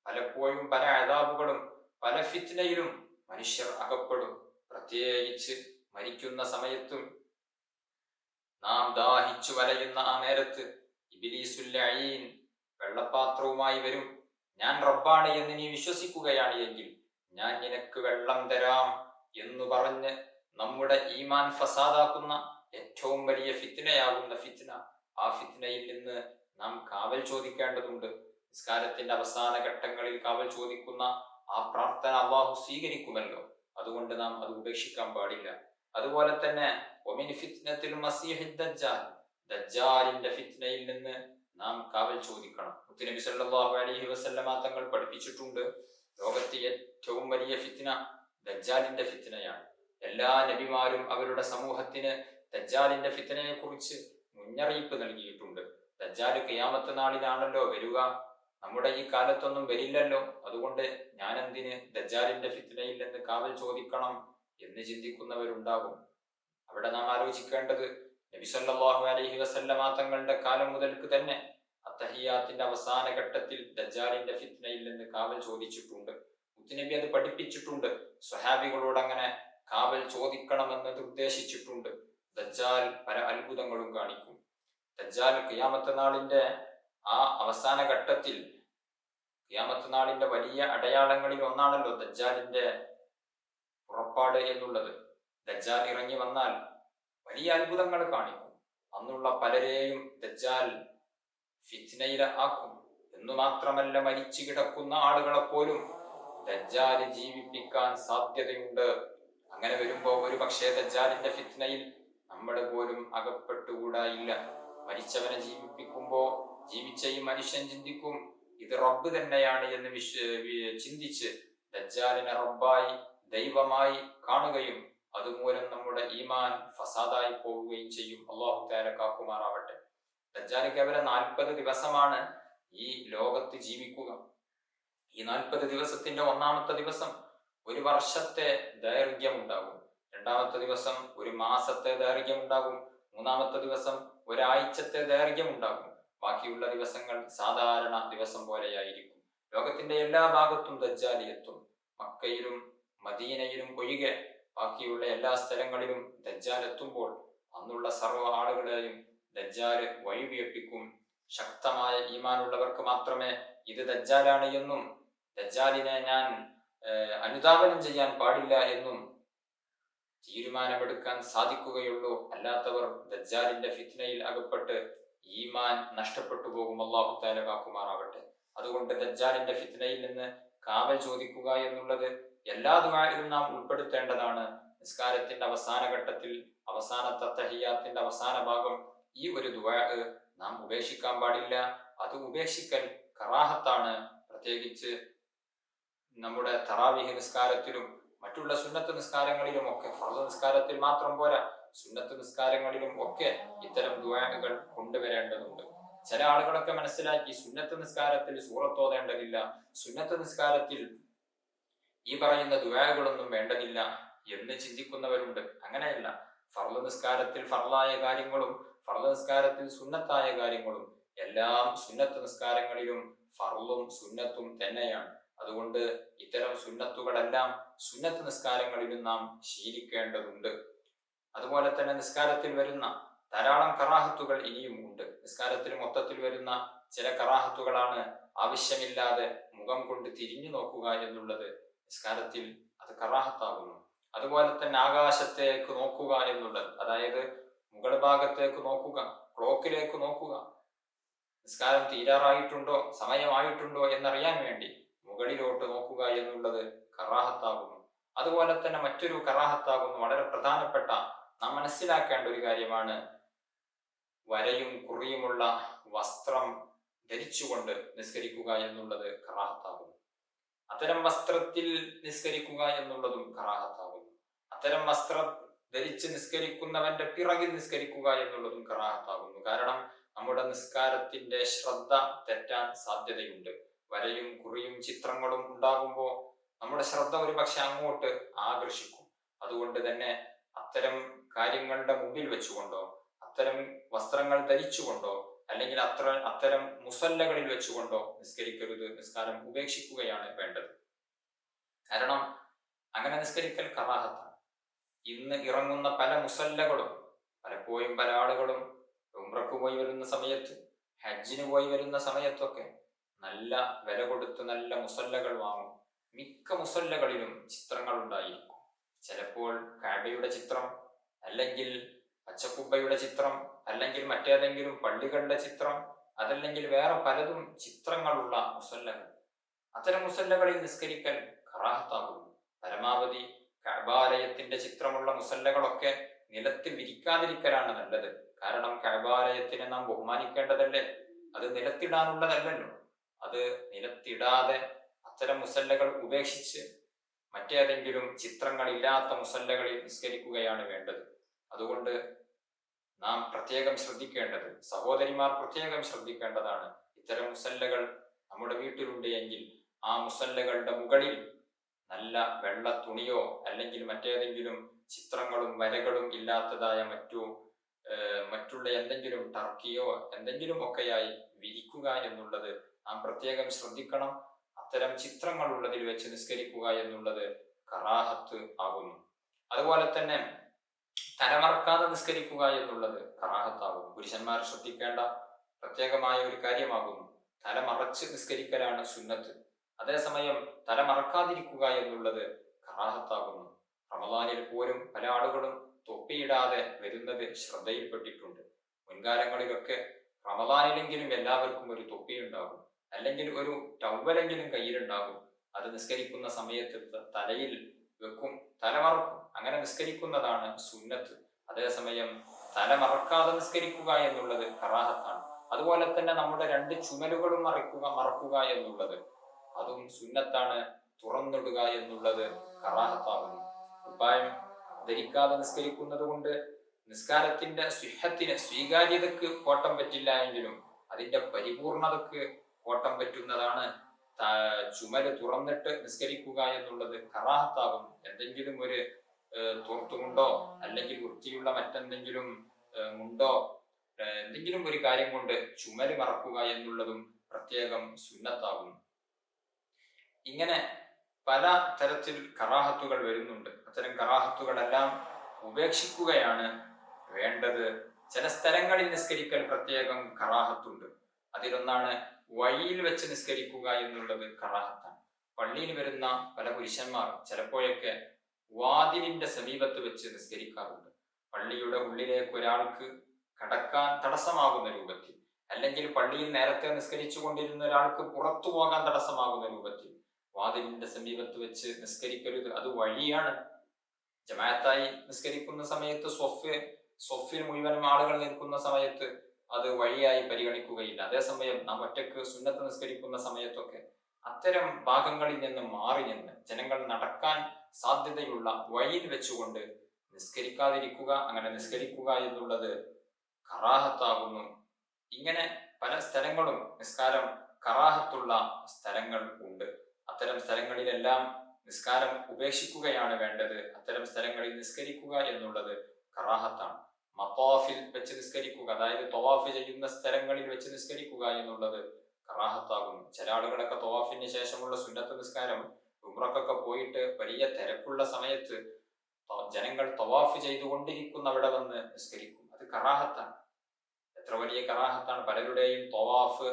പലപ്പോഴും പല അദാബുകളും പല ഫിത്നയിലും മനുഷ്യർ അകപ്പെടും. പ്രത്യേകിച്ച് മരിക്കുന്ന സമയത്തും നാം ദാഹിച്ചു വലയുന്ന ആ നേരത്ത് ഇബ്ലീസുൽ ലഈൻ വെള്ളപ്പാത്രവുമായി വരും. ഞാൻ റബ്ബാണ് എന്ന് നീ വിശ്വസിക്കുകയാണ് എങ്കിൽ ഞാൻ നിനക്ക് വെള്ളം തരാം എന്ന് പറഞ്ഞ് നമ്മുടെ ഈമാൻ ഫസാദാക്കുന്ന ഏറ്റവും വലിയ ഫിത്നയാകുന്ന ഫിത്ന, ആ ഫിത്നയിൽ നിന്ന് നാം കാവൽ ചോദിക്കേണ്ടതുണ്ട്. നിസ്കാരത്തിന്റെ അവസാന ഘട്ടങ്ങളിൽ കാവൽ ചോദിക്കുന്ന ആ പ്രാർത്ഥന അല്ലാഹു സ്വീകരിക്കുമല്ലോ. അതുകൊണ്ട് നാം അത് ഉപേക്ഷിക്കാൻ പാടില്ല. അതുപോലെ തന്നെ വമിൻ ഫിത്നത്തിൽ മസീഹി ദജ്ജാൽ, ദജ്ജാലിന്റെ ഫിത്നയിൽ നിന്ന് നാം കാവൽ ചോദിക്കണം. മുത്തുനബി സല്ലല്ലാഹു അലൈഹി വസല്ലമ തങ്ങൾ പഠിപ്പിച്ചിട്ടുണ്ട്, ലോകത്തെ ഏറ്റവും വലിയ ഫിത്ന ദജ്ജാലിന്റെ ഫിത്നയാണ്. എല്ലാ നബിമാരും അവരുടെ സമൂഹത്തിന് ദജ്ജാലിന്റെ ഫിത്നയെ കുറിച്ച് മുന്നറിയിപ്പ് നൽകിയിട്ടുണ്ട്. ദജ്ജാല് ഖിയാമത്ത് നാളിലാണല്ലോ വരിക, നമ്മുടെ ഈ കാലത്തൊന്നും വരില്ലല്ലോ. അതുകൊണ്ട് ഞാൻ എന്തിന് ദജ്ജാലിന്റെ ഫിത്നയിൽ നിന്ന് കാവൽ ചോദിക്കണം എന്ന് ചിന്തിക്കുന്നവരുണ്ടാകും. അവിടെ നാം ആലോചിക്കേണ്ടത്, നബി സല്ലല്ലാഹു അലൈഹി വസല്ലമ തങ്ങളുടെ കാലം മുതൽക്ക് തന്നെ അത്തഹിയാത്തിന്റെ അവസാന ഘട്ടത്തിൽ ദജ്ജാലിന്റെ ഫിത്നയിൽ നിന്ന് കാവൽ ചോദിച്ചിട്ടുണ്ട്. മുത്തുനബി അത് പഠിപ്പിച്ചിട്ടുണ്ട്. സ്വഹാബികളോട് അങ്ങനെ കാവൽ ചോദിക്കണമെന്ന് നിർദ്ദേശിച്ചിട്ടുണ്ട്. ദജ്ജാൽ പല അത്ഭുതങ്ങളും കാണിക്കും. ദജ്ജാൽ ഖിയാമത്ത് നാളിന്റെ ആ അവസാന ഘട്ടത്തിൽ, ഖിയാമത്ത് നാളിന്റെ വലിയ അടയാളങ്ങളിൽ ഒന്നാണല്ലോ ദജ്ജാലിന്റെ പുറപ്പാട് എന്നുള്ളത്. ദജ്ജാൽ ഇറങ്ങി വന്നാൽ വലിയ അത്ഭുതങ്ങൾ കാണിക്കും. അന്നുള്ള പലരെയും ദജ്ജാൽ ഫിത്നയിൽ ആക്കും. എന്നു മാത്രമല്ല, മരിച്ചു കിടക്കുന്ന ആളുകളെ പോലും ദജ്ജാൽ ജീവിപ്പിക്കാൻ സാധ്യതയുണ്ട്. അങ്ങനെ വരുമ്പോ ഒരു പക്ഷേ ദജ്ജാലിന്റെ ഫിത്നയിൽ നമ്മൾ പോലും അകപ്പെട്ടുകൂടായില്ല. മരിച്ചവനെ ജീവിപ്പിക്കുമ്പോ ജീവിച്ച ഈ മനുഷ്യൻ ചിന്തിക്കും, ഇത് റബ്ബ് തന്നെയാണ് എന്ന് ചിന്തിച്ച് ദജ്ജാലിനെ റബ്ബായി, ദൈവമായി കാണുകയും അതുമൂലം നമ്മുടെ ഈമാൻ ഫസാദായി പോവുകയും ചെയ്യും. അല്ലാഹു തആല കാക്കുമാറാവട്ടെ. ദജ്ജാൽ കേവലം 40 ദിവസമാണ് ഈ ലോകത്ത് ജീവിക്കുക. ഈ 40 ദിവസത്തിന്റെ ഒന്നാമത്തെ ദിവസം ഒരു വർഷത്തെ ദൈർഘ്യമുണ്ടാകും, രണ്ടാമത്തെ ദിവസം ഒരു മാസത്തെ ദൈർഘ്യമുണ്ടാകും, മൂന്നാമത്തെ ദിവസം ഒരാഴ്ചത്തെ ദൈർഘ്യമുണ്ടാകും. ബാക്കിയുള്ള ദിവസങ്ങൾ സാധാരണ ദിവസം പോലെയായിരിക്കും. ലോകത്തിന്റെ എല്ലാ ഭാഗത്തും ദജ്ജാൽ എത്തും. മക്കയിലും മദീനയിലും ഒഴികെ ബാക്കിയുള്ള എല്ലാ സ്ഥലങ്ങളിലും ദജ്ജാൽ എത്തുമ്പോൾ അന്നുള്ള സർവ്വ ആളുകളെയും ദജ്ജാൽ വഴിവിയപ്പിക്കും. ശക്തമായ ഈമാനുള്ളവർക്ക് മാത്രമേ ഇത് ദജ്ജാലാണ് എന്നും ദജ്ജാലിനെ ഞാൻ അനുധാവനം ചെയ്യാൻ പാടില്ല എന്നും തീരുമാനമെടുക്കാൻ സാധിക്കുകയുള്ളൂ. അല്ലാത്തവർ ദജ്ജാലിന്റെ ഫിത്നയിൽ അകപ്പെട്ട് ഈമാൻ നഷ്ടപ്പെട്ടു പോകും. അല്ലാഹു തആല കാക്കുമാറാവട്ടെ. അതുകൊണ്ട് ദജ്ജാലിന്റെ ഫിത്നയിൽ നിന്ന് കാവൽ ചോദിക്കുക എന്നുള്ളത് എല്ലാ ദുആയിലും നാം ഉൾപ്പെടുത്തേണ്ടതാണ്. നിസ്കാരത്തിന്റെ അവസാന ഘട്ടത്തിൽ, അവസാനത്തെ തഹിയ്യാത്തിന്റെ അവസാന ഭാഗം, ഈ ഒരു ദുആ നാം ഉപേക്ഷിക്കാൻ പാടില്ല. അത് ഉപേക്ഷിക്കൽ കറാഹത്താണ്. പ്രത്യേകിച്ച് നമ്മുടെ തറാവീഹ് നിസ്കാരത്തിലും മറ്റുള്ള സുന്നത്ത് നിസ്കാരങ്ങളിലും ഒക്കെ, ഫർദ് നിസ്കാരത്തിൽ മാത്രം പോരാ, സുന്നത്ത് നിസ്കാരങ്ങളിലും ഒക്കെ ഇത്തരം ദുആകൾ കൊണ്ടുവരേണ്ടതുണ്ട്. ചില ആളുകളൊക്കെ മനസ്സിലാക്കി സുന്നത്ത് നിസ്കാരത്തിൽ സൂറത്ത് ഓതേണ്ടതില്ല, സുന്നത്ത് നിസ്കാരത്തിൽ ഈ പറയുന്ന ദുആകളൊന്നും വേണ്ടതില്ല എന്ന് ചിന്തിക്കുന്നവരുണ്ട്. അങ്ങനെയല്ല. ഫർദ് നിസ്കാരത്തിൽ ഫർളായ കാര്യങ്ങളും ഫർദ് നിസ്കാരത്തിൽ സുന്നത്തായ കാര്യങ്ങളും എല്ലാം സുന്നത്ത് നിസ്കാരങ്ങളിലും ഫർളും സുന്നത്തും തന്നെയാണ്. അതുകൊണ്ട് ഇത്തരം സുന്നത്തുകളെല്ലാം സുന്നത്ത് നിസ്കാരങ്ങളിലും നാം ശീലിക്കേണ്ടതുണ്ട്. അതുപോലെ തന്നെ നിസ്കാരത്തിൽ വരുന്ന ധാരാളം കറാഹത്തുകൾ ഇനിയും ഉണ്ട്. നിസ്കാരത്തിൽ മൊത്തത്തിൽ വരുന്ന ചില കറാഹത്തുകളാണ് ആവശ്യമില്ലാതെ മുഖം കൊണ്ട് തിരിഞ്ഞു നോക്കുക എന്നുള്ളത്. നിസ്കാരത്തിൽ അത് കറാഹത്താകുന്നു. അതുപോലെ തന്നെ ആകാശത്തേക്ക് നോക്കുക എന്നുള്ളത്, അതായത് മുകൾ ഭാഗത്തേക്ക് നോക്കുക, ക്ലോക്കിലേക്ക് നോക്കുക, നിസ്കാരം തീരാറായിട്ടുണ്ടോ, സമയമായിട്ടുണ്ടോ എന്നറിയാൻ വേണ്ടി മുകളിലോട്ട് നോക്കുക എന്നുള്ളത് കറാഹത്താകുന്നു. അതുപോലെ തന്നെ മറ്റൊരു കറാഹത്താകുന്നു, വളരെ പ്രധാനപ്പെട്ട നാം മനസ്സിലാക്കേണ്ട ഒരു കാര്യമാണ്, വരയും കുറിയുമുള്ള വസ്ത്രം ധരിച്ചുകൊണ്ട് നിസ്കരിക്കുക എന്നുള്ളത് കറാഹത്താകുന്നു. അത്തരം വസ്ത്രത്തിൽ നിസ്കരിക്കുക എന്നുള്ളതും കറാഹത്താകുന്നു. അത്തരം വസ്ത്രം ധരിച്ച് നിസ്കരിക്കുന്നവന്റെ പിറകിൽ നിസ്കരിക്കുക എന്നുള്ളതും കറാഹത്താകുന്നു. കാരണം നമ്മുടെ നിസ്കാരത്തിന്റെ ശ്രദ്ധ തെറ്റാൻ സാധ്യതയുണ്ട്. വരയും കുറിയും ചിത്രങ്ങളും ഉണ്ടാകുമ്പോൾ നമ്മുടെ ശ്രദ്ധ ഒരു പക്ഷെ അങ്ങോട്ട് ആകർഷിക്കും. അതുകൊണ്ട് തന്നെ അത്തരം കാര്യങ്ങളുടെ മുമ്പിൽ വെച്ചുകൊണ്ടോ, അത്തരം വസ്ത്രങ്ങൾ ധരിച്ചുകൊണ്ടോ, അല്ലെങ്കിൽ അത്തരം മുസല്ലകളിൽ വെച്ചുകൊണ്ടോ നിസ്കരിക്കരുത്. നിസ്കാരം ഉപേക്ഷിക്കുകയാണ് വേണ്ടത്. കാരണം അങ്ങനെ നിസ്കരിക്കൽ കറാഹത്താണ്. ഇന്ന് ഇറങ്ങുന്ന പല മുസല്ലകളും, പലപ്പോഴും പല ആളുകളും ഉംറക്ക് പോയി വരുന്ന സമയത്ത്, ഹജ്ജിന് പോയി വരുന്ന സമയത്തൊക്കെ നല്ല വില കൊടുത്ത് നല്ല മുസല്ലകൾ വാങ്ങും. മിക്ക മുസല്ലകളിലും ചിത്രങ്ങൾ ഉണ്ടായിരിക്കും. ചിലപ്പോൾ കഅബയുടെ ചിത്രം, അല്ലെങ്കിൽ പച്ചക്കുബ്ബയുടെ ചിത്രം, അല്ലെങ്കിൽ മറ്റേതെങ്കിലും പള്ളികളുടെ ചിത്രം, അതല്ലെങ്കിൽ വേറെ പലതും ചിത്രങ്ങളുള്ള മുസല്ലകൾ. അത്തരം മുസല്ലകളിൽ നിസ്കരിക്കൽ കറാഹത്താകുന്നു. പരമാവധി കഅബാലയത്തിന്റെ ചിത്രമുള്ള മുസല്ലകളൊക്കെ നിലത്ത് വിരിക്കാതിരിക്കലാണ് നല്ലത്. കാരണം കഅബാലയത്തിനെ നാം ബഹുമാനിക്കേണ്ടതല്ലേ, അത് നിലത്തിടാനുള്ളതല്ലല്ലോ. അത് നിലത്തിടാതെ അത്തരം മുസല്ലകൾ ഉപേക്ഷിച്ച് മറ്റേതെങ്കിലും ചിത്രങ്ങളില്ലാത്ത മുസല്ലകളിൽ നിസ്കരിക്കുകയാണ് വേണ്ടത്. അതുകൊണ്ട് നാം പ്രത്യേകം ശ്രദ്ധിക്കേണ്ടത്, സഹോദരിമാർ പ്രത്യേകം ശ്രദ്ധിക്കേണ്ടതാണ്. ഇത്തരം മുസല്ലകൾ നമ്മുടെ വീട്ടിലുണ്ട് എങ്കിൽ ആ മുസല്ലകളുടെ മുകളിൽ നല്ല വെള്ള തുണിയോ അല്ലെങ്കിൽ മറ്റേതെങ്കിലും ചിത്രങ്ങളും വരകളും ഇല്ലാത്തതായ മറ്റുള്ള എന്തെങ്കിലും ടർക്കിയോ എന്തെങ്കിലും ഒക്കെയായി വിരിക്കുക എന്നുള്ളത് നാം പ്രത്യേകം ശ്രദ്ധിക്കണം. അത്തരം ചിത്രങ്ങൾ ഉള്ളതിൽ വെച്ച് നിസ്കരിക്കുക എന്നുള്ളത് കറാഹത്ത് ആകുന്നു. അതുപോലെ തന്നെ തലമറക്കാതെ നിസ്കരിക്കുക എന്നുള്ളത് കറാഹത്താകുന്നു. പുരുഷന്മാർ ശ്രദ്ധിക്കേണ്ട പ്രത്യേകമായ ഒരു കാര്യമാകുന്നു. തലമറച്ച് നിസ്കരിക്കലാണ് സുന്നത്ത്. അതേസമയം തലമറക്കാതിരിക്കുക എന്നുള്ളത് കറാഹത്താകുന്നു. റമദാനിൽ പോലും പല ആളുകളും തൊപ്പിയിടാതെ വരുന്നത് ശ്രദ്ധയിൽപ്പെട്ടിട്ടുണ്ട്. മുൻകാലങ്ങളിലൊക്കെ റമദാനിലെങ്കിലും എല്ലാവർക്കും ഒരു തൊപ്പിയുണ്ടാകും, അല്ലെങ്കിൽ ഒരു ടവലെങ്കിലും കയ്യിലുണ്ടാകും. അത് നിസ്കരിക്കുന്ന സമയത്ത് തലയിൽ വെക്കും, തലമറക്കും. അങ്ങനെ നിസ്കരിക്കുന്നതാണ് സുന്നത്ത്. അതേസമയം തലമറക്കാതെ നിസ്കരിക്കുക എന്നുള്ളത് കറാഹത്താണ്. അതുപോലെ തന്നെ നമ്മുടെ രണ്ട് ചുമലുകളും മറക്കുക എന്നുള്ളത് അതും സുന്നത്താണ്. തുറന്നിടുക എന്നുള്ളത് കറാഹത്താകുന്നു. കുപ്പായം ധരിക്കാതെ നിസ്കരിക്കുന്നത് കൊണ്ട് നിസ്കാരത്തിന്റെ സിഹത്തിന്, സ്വീകാര്യതക്ക് കോട്ടം പറ്റില്ല എങ്കിലും അതിന്റെ പരിപൂർണതക്ക് കോട്ടം പറ്റുന്നതാണ്. ചുമല് തുറന്നിട്ട് നിസ്കരിക്കുക എന്നുള്ളത് കറാഹത്താകുന്നു. എന്തെങ്കിലും ഒരു തോർത്തുമുണ്ടോ അല്ലെങ്കിൽ വൃത്തിയുള്ള മറ്റെന്തെങ്കിലും മുണ്ടോ എന്തെങ്കിലും ഒരു കാര്യം കൊണ്ട് ചുമല് മറക്കുക എന്നുള്ളതും പ്രത്യേകം സുന്നത്താകുന്നു. ഇങ്ങനെ പല തരത്തിൽ കറാഹത്തുകൾ വരുന്നുണ്ട്. അത്തരം കറാഹത്തുകളെല്ലാം ഉപേക്ഷിക്കുകയാണ് വേണ്ടത്. ചില സ്ഥലങ്ങളിൽ നിസ്കരിക്കൽ പ്രത്യേകം കറാഹത്തുണ്ട്. അതിലൊന്നാണ് വഴിയിൽ വെച്ച് നിസ്കരിക്കുക എന്നുള്ളത് കറാഹത്താണ്. പള്ളിയിൽ വരുന്ന പല പുരുഷന്മാർ ചിലപ്പോഴൊക്കെ വാതിലിന്റെ സമീപത്ത് വെച്ച് നിസ്കരിക്കാറുണ്ട്. പള്ളിയുടെ ഉള്ളിലേക്ക് ഒരാൾക്ക് കടക്കാൻ തടസ്സമാകുന്ന രൂപത്തിൽ, അല്ലെങ്കിൽ പള്ളിയിൽ നേരത്തെ നിസ്കരിച്ചു കൊണ്ടിരുന്ന ഒരാൾക്ക് പുറത്തു പോകാൻ തടസ്സമാകുന്ന രൂപത്തിൽ വാതിലിന്റെ സമീപത്ത് വെച്ച് നിസ്കരിക്കരുത്. അത് വഴിയാണ്. ജമാഅത്തായി നിസ്കരിക്കുന്ന സമയത്ത് സ്വഫിൽ മുഴുവനും ആളുകൾ നിൽക്കുന്ന സമയത്ത് അത് വഴിയായി പരിഗണിക്കുകയില്ല. അതേസമയം നാം ഒറ്റക്ക് സുന്നത്ത് നിസ്കരിക്കുന്ന സമയത്തൊക്കെ അത്തരം ഭാഗങ്ങളിൽ നിന്ന് മാറി നിന്ന് ജനങ്ങൾ നടക്കാൻ സാധ്യതയുള്ള വഴിയിൽ വെച്ചുകൊണ്ട് നിസ്കരിക്കാതിരിക്കുക, അങ്ങനെ നിസ്കരിക്കുക എന്നുള്ളത് കറാഹത്താകുന്നു. ഇങ്ങനെ പല സ്ഥലങ്ങളും നിസ്കാരം കറാഹത്തുള്ള സ്ഥലങ്ങൾ ഉണ്ട്. അത്തരം സ്ഥലങ്ങളിലെല്ലാം നിസ്കാരം ഉപേക്ഷിക്കുകയാണ് വേണ്ടത്. അത്തരം സ്ഥലങ്ങളിൽ നിസ്കരിക്കുക എന്നുള്ളത് കറാഹത്താണ്. മത്താഫിൽ വെച്ച് നിസ്കരിക്കുക, അതായത് തവാഫ് ചെയ്യുന്ന സ്ഥലങ്ങളിൽ വെച്ച് നിസ്കരിക്കുക എന്നുള്ളത് കറാഹത്താകുന്നു. ചില ആളുകളൊക്കെ തവാഫിന് ശേഷമുള്ള സുന്നത്ത് നിസ്കാരം ഉംറക്കൊക്കെ പോയിട്ട് വലിയ തിരക്കുള്ള സമയത്ത് ജനങ്ങൾ തവാഫ് ചെയ്തുകൊണ്ടിരിക്കുന്ന അവിടെ വന്ന് നിസ്കരിക്കും. അത് കറാഹത്താണ്. എത്ര വലിയ കറാഹത്താണ്! പലരുടെയും തവാഫ്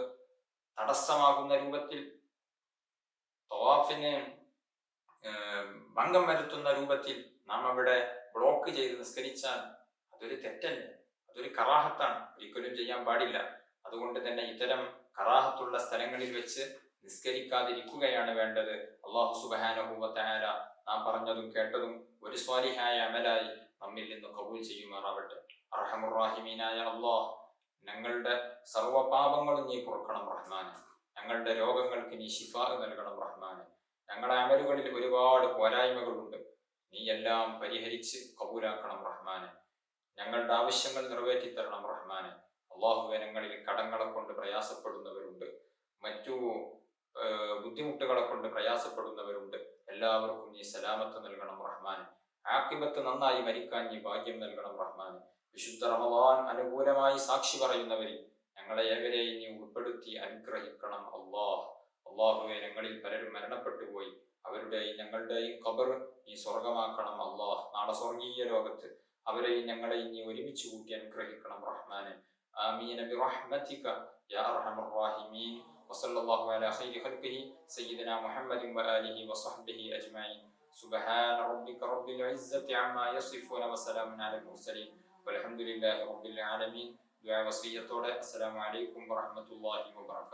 തടസ്സമാകുന്ന രൂപത്തിൽ, തവാഫിന് ഭംഗം വരുത്തുന്ന രൂപത്തിൽ നാം അവിടെ ബ്ലോക്ക് ചെയ്ത് നിസ്കരിച്ചാൽ അതൊരു തെറ്റല്ലേ, അതൊരു കറാഹത്താണ്. ഒരിക്കലും ചെയ്യാൻ പാടില്ല. അതുകൊണ്ട് തന്നെ ഇത്തരം കറാഹത്തുള്ള സ്ഥലങ്ങളിൽ വെച്ച് നിസ്കരിക്കാതിരിക്കുകയാണ് വേണ്ടത്. അല്ലാഹു സുബ്ഹാനഹു വ തആല നാം പറഞ്ഞതും കേട്ടതും ഒരു സ്വാലിഹായ അമലായി നമ്മിൽ നിന്ന് ഖബൂൽ ചെയ്യുമാറാവട്ടെ. അർഹമുർ റഹീമീനായ അല്ലാഹ്, ഞങ്ങളുടെ സർവ്വ പാപങ്ങളും നീ പൊറുക്കണം റഹ്മാനെ. ഞങ്ങളുടെ രോഗങ്ങൾക്ക് നീ ശിഫാ നൽകണം റഹ്മാനെ. ഞങ്ങളുടെ അമലുകളിൽ ഒരുപാട് പോരായ്മകളുണ്ട്, നീ എല്ലാം പരിഹരിച്ച് കബൂലാക്കണം റഹ്മാനെ. ഞങ്ങളുടെ ആവശ്യങ്ങൾ നിറവേറ്റി തരണം റഹ്മാനെ. അള്ളാഹുവെ, ഞങ്ങളിൽ കടങ്ങളെ കൊണ്ട് പ്രയാസപ്പെടുന്നവരുണ്ട്, മറ്റു ബുദ്ധിമുട്ടുകളെ കൊണ്ട് പ്രയാസപ്പെടുന്നവരുണ്ട്. എല്ലാവർക്കും നീ സലാമത്ത് നൽകണം റഹ്മാനെ. ആഖിബത്ത് നന്നായി മരിക്കാൻ നീ ഭാഗ്യം നൽകണം റഹ്മാനെ. വിശുദ്ധ റമളാൻ അനുകൂലമായി സാക്ഷി പറയുന്നവരിൽ ഞങ്ങളെ ഏവരെയും നീ ഉൾപ്പെടുത്തി അനുഗ്രഹിക്കണം അല്ലാഹ്. അള്ളാഹുവെ, ഞങ്ങളിൽ പലരും മരണപ്പെട്ടു പോയി. അവരുടെയും ഞങ്ങളുടെയും ഖബർ നീ സ്വർഗമാക്കണം അല്ലാഹ്. നാളെ സ്വർഗീയ ലോകത്ത് അവരെയും ഞങ്ങളെയും നീ ഒരുമിച്ച് കൂട്ടി അനുഗ്രഹിക്കണം റഹ്മാനെ. ആമീൻ ബിറഹ്മതിക യാ അർഹമർ റഹീമീൻ. വസല്ലല്ലാഹു അലാ ഖൈരി ഖൽഖിഹി സയ്യിദനാ മുഹമ്മദിൻ വആലിഹി വസഹ്ബിഹി അജ്മഈൻ. സുബ്ഹാന റബ്ബിക റബ്ബിൽ ഇസ്സത്തി അമ്മാ യസിഫൂന വസലാമുൻ അലൽ മുർസലീൻ വൽഹംദുലില്ലാഹി റബ്ബിൽ ആലമീൻ. ദുആ വസിയ്യത്തോടെ അസ്സലാമു അലൈക്കും വറഹ്മത്തുള്ളാഹി വബറകാതുഹു.